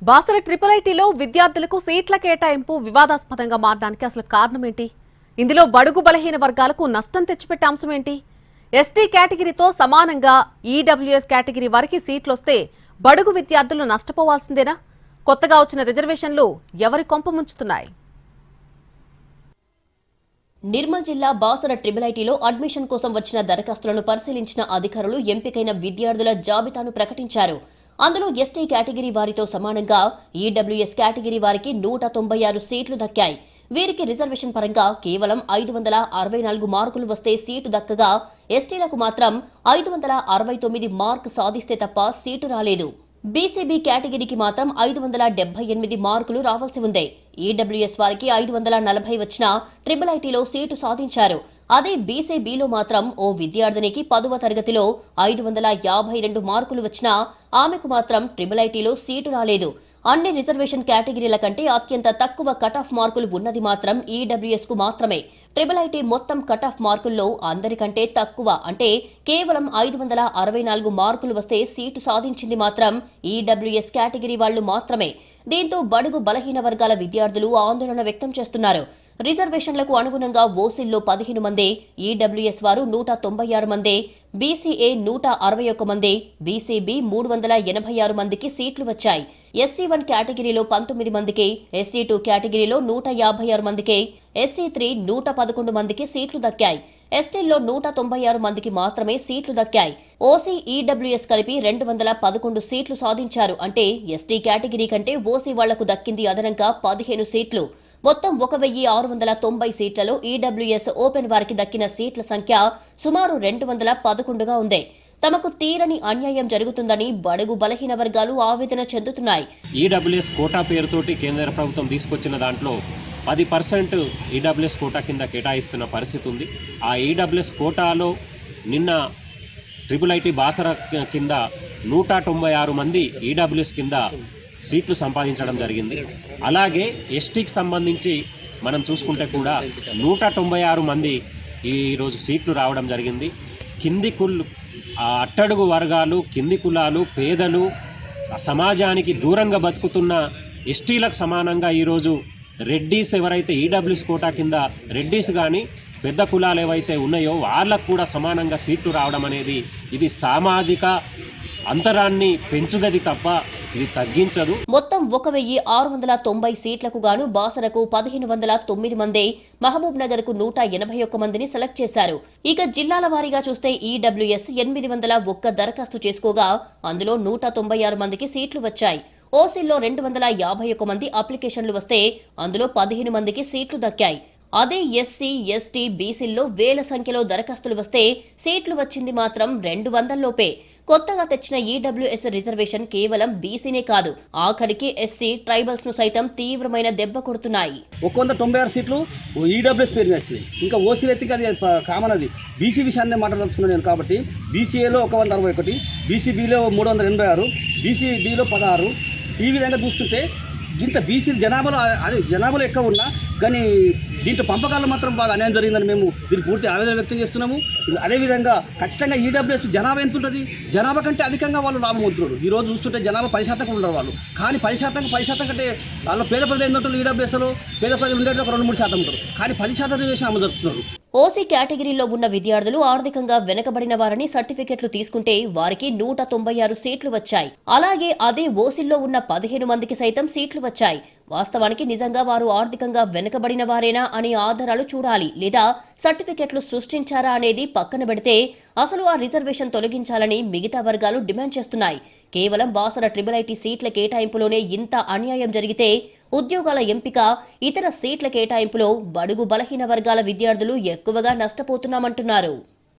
Basara triple ఐటీలో విద్యార్థులకు సీట్ల కేటాయింపు వివాదాస్పదంగా మారడానికి అసలు కారణం ఏంటి? ఇందులో బడుగు బలహీన వర్గాలకు నష్టం తెచ్చిపెట్టే అంశం ఏంటి? ఎస్టీ కేటగిరీతో సమానంగా ఈడబ్ల్యూఎస్ కేటగిరీ వారికి సీట్లు వస్తే బడుగు విద్యార్థులు నష్టపోవాల్సిందేనా? కొత్తగా వచ్చిన రిజర్వేషన్లు ఎవరి కొంప ముంచుతున్నాయి? నిర్మల్ జిల్లా బాసర ట్రిపుల్ ఐటీలో అడ్మిషన్ కోసం వచ్చిన దరఖాస్తులను పరిశీలించిన అధికారులు ఎంపికైన విద్యార్థుల జాబితాను ప్రకటించారు. అందులో ఎస్టీ కేటగిరీ వారితో సమానంగా ఈడబ్ల్యూఎస్ కేటగిరీ వారికి 196 సీట్లు దక్కాయి. వీరికి రిజర్వేషన్ పరంగా కేవలం 564 మార్కులు వస్తే సీటు దక్కగా, ఎస్టీలకు మాత్రం 569 మార్కు సాధిస్తే తప్ప సీటు రాలేదు. బీసీబీ కేటగిరీకి మాత్రం 578 మార్కులు రావాల్సి ఉంది. ఈడబ్ల్యూఎస్ వారికి 540 వచ్చినా ట్రిపుల్ ఐటీలో సీటు సాధించారు. అదే బీసీబీలో మాత్రం ఓ విద్యార్థినికి 10వ తరగతిలో 552 మార్కులు వచ్చినా ఆమెకు మాత్రం ట్రిపుల్ ఐటీలో సీటు రాలేదు. అన్ని రిజర్వేషన్ కేటగిరీల కంటే అత్యంత తక్కువ కట్ ఆఫ్ మార్కులు ఉన్నది మాత్రం ఈడబ్ల్యూఎస్ కు మాత్రమే. ట్రిపుల్ ఐటీ మొత్తం కట్ ఆఫ్ మార్కుల్లో అందరికంటే తక్కువ అంటే కేవలం 564 మార్కులు వస్తే సీటు సాధించింది మాత్రం ఈడబ్ల్యూఎస్ కేటగిరీ వాళ్లు మాత్రమే. దీంతో బడుగు బలహీన వర్గాల విద్యార్థులు ఆందోళన వ్యక్తం చేస్తున్నారు. రిజర్వేషన్లకు అనుగుణంగా ఓసీల్లో 15 మంది, ఈడబ్ల్యూఎస్ వారు 196 మంది, బీసీఏ 161 మంది, బీసీబీ 386 మందికి సీట్లు వచ్చాయి. ఎస్సీ1 కేటగిరీలో 19 మందికి, ఎస్సీ2 కేటగిరీలో 156 మందికి, ఎస్సీ3 111 మందికి సీట్లు దక్కాయి. ఎస్టీల్లో 196 మందికి మాత్రమే సీట్లు దక్కాయి. ఓసీ, ఈడబ్ల్యూఎస్ కలిపి 211 సీట్లు సాధించారు. అంటే ఎస్టీ కేటగిరీ కంటే ఓసీ వాళ్లకు దక్కింది అదనంగా 15 సీట్లు. మొత్తం 1690 సీట్లలో ఈడబ్ల్యూఎస్ ఓపెన్ వారికి దక్కిన సీట్ల సంఖ్య సుమారు 211గా ఉంది. తమకు తీరని అన్యాయం జరుగుతుందని బడుగు బలహీన వర్గాలు ఆవేదన చెందుతున్నాయి. ఈడబ్ల్యూఎస్ కోటా పేరుతోటి కేంద్ర ప్రభుత్వం తీసుకొచ్చిన దాంట్లో 10% ఈడబ్ల్యూఎస్ కోటా కింద కేటాయిస్తున్న పరిస్థితి ఉంది. ఆ ఈడబ్ల్యూఎస్ కోటాలో నిన్న ట్రిపుల్ ఐటీ బాసర కింద 196 మంది ఈడబ్ల్యూఎస్ కింద సీట్లు సంపాదించడం జరిగింది. అలాగే ఎస్టీకి సంబంధించి మనం చూసుకుంటే కూడా 196 మంది ఈరోజు సీట్లు రావడం జరిగింది. కింది అట్టడుగు వర్గాలు, కింది కులాలు, పేదలు, సమాజానికి దూరంగా బతుకుతున్న ఎస్టీలకు సమానంగా ఈరోజు రెడ్డీస్ ఎవరైతే ఈడబ్ల్యూఎస్ కోటా కింద రెడ్డీస్ కానీ పెద్ద కులాలు ఏవైతే ఉన్నాయో వాళ్ళకు కూడా సమానంగా సీట్లు రావడం అనేది ఇది సామాజిక అంతరాన్ని పెంచుదది తప్ప ఇది తగ్గించదు. మొత్తం 1690 సీట్లకు గాను బాసరకు 1509 మంది, మహబూబ్ నగర్ కు 181 మందిని సెలెక్ట్ చేశారు. ఇక జిల్లాల వారీగా చూస్తే ఈడబ్ల్యూఎస్ 801 దరఖాస్తు చేసుకోగా అందులో 196 మందికి సీట్లు వచ్చాయి. ఓసీల్లో 251 మంది అప్లికేషన్లు వస్తే అందులో 15 మందికి సీట్లు దక్కాయి. అదే ఎస్సీ, ఎస్టీ, బీసీల్లో వేల సంఖ్యలో దరఖాస్తులు వస్తే సీట్లు వచ్చింది మాత్రం 200 లోపే. కొత్తగా తెచ్చిన ఈడబ్ల్యూఎస్ రిజర్వేషన్ కేవలం బీసీనే కాదు, ఆఖరికి ఎస్సీ, ట్రైబల్స్ ను సైతం తీవ్రమైన దెబ్బ కొడుతున్నాయి. 196 సీట్లు ఈడబ్ల్యూఎస్ పేరు వచ్చినాయి. ఇంకా ఓసీ ఎత్తికి అది కామన్. అది బీసీ విషయాన్ని మాట్లాడుతున్నాను నేను కాబట్టి బీసీఏలో 161, బీసీబీలో 386, బీసీబీలో 16. ఈ విధంగా చూస్తుంటే ఇంత బీసీ జనాభాలో ఎక్కువ ఉన్నా కానీ దీంట్లో పంపకాలు మాత్రం బాగా అన్యాయం జరిగిందని మేము దీన్ని పూర్తి ఆవేదన వ్యక్తం చేస్తున్నాము. అదేవిధంగా ఖచ్చితంగా ఈడబ్ల్యూఎస్ జనాభా ఎంత ఉంటుంది? జనాభా కంటే అధికంగా వాళ్ళు లాభం పొందుతున్నారు. ఈ రోజు చూస్తుంటే జనాభా 10% ఉండరు వాళ్ళు. కానీ 10% కంటే వాళ్ళు పేద ప్రజలు ఏంటంటారు? ఈడబ్ల్యూఎస్లో పేద ప్రజలు ఉండేది ఒక 2-3% ఉంటారు. కానీ 10% రిజర్వేషన్ అమలు జరుపుతున్నారు. ఓసీ కేటగిరీలో ఉన్న విద్యార్థులు ఆర్థికంగా వెనకబడిన వారని సర్టిఫికెట్లు తీసుకుంటే వారికి 196 సీట్లు వచ్చాయి. అలాగే అదే ఓసీల్లో ఉన్న 15 మందికి సైతం సీట్లు వచ్చాయి. వాస్తవానికి నిజంగా వారు ఆర్థికంగా వెనుకబడిన వారేనా అనే ఆధారాలు చూడాలి, లేదా సర్టిఫికెట్లు సృష్టించారా అనేది పక్కన పెడితే అసలు ఆ రిజర్వేషన్ తొలగించాలని మిగతా వర్గాలు డిమాండ్ చేస్తున్నాయి. కేవలం బాసర ట్రిపుల్ ఐటీ సీట్ల కేటాయింపులోనే ఇంత అన్యాయం జరిగితే ఉద్యోగాల ఎంపిక, ఇతర సీట్ల కేటాయింపులో బడుగు బలహీన వర్గాల విద్యార్థులు ఎక్కువగా నష్టపోతున్నామంటున్నారు.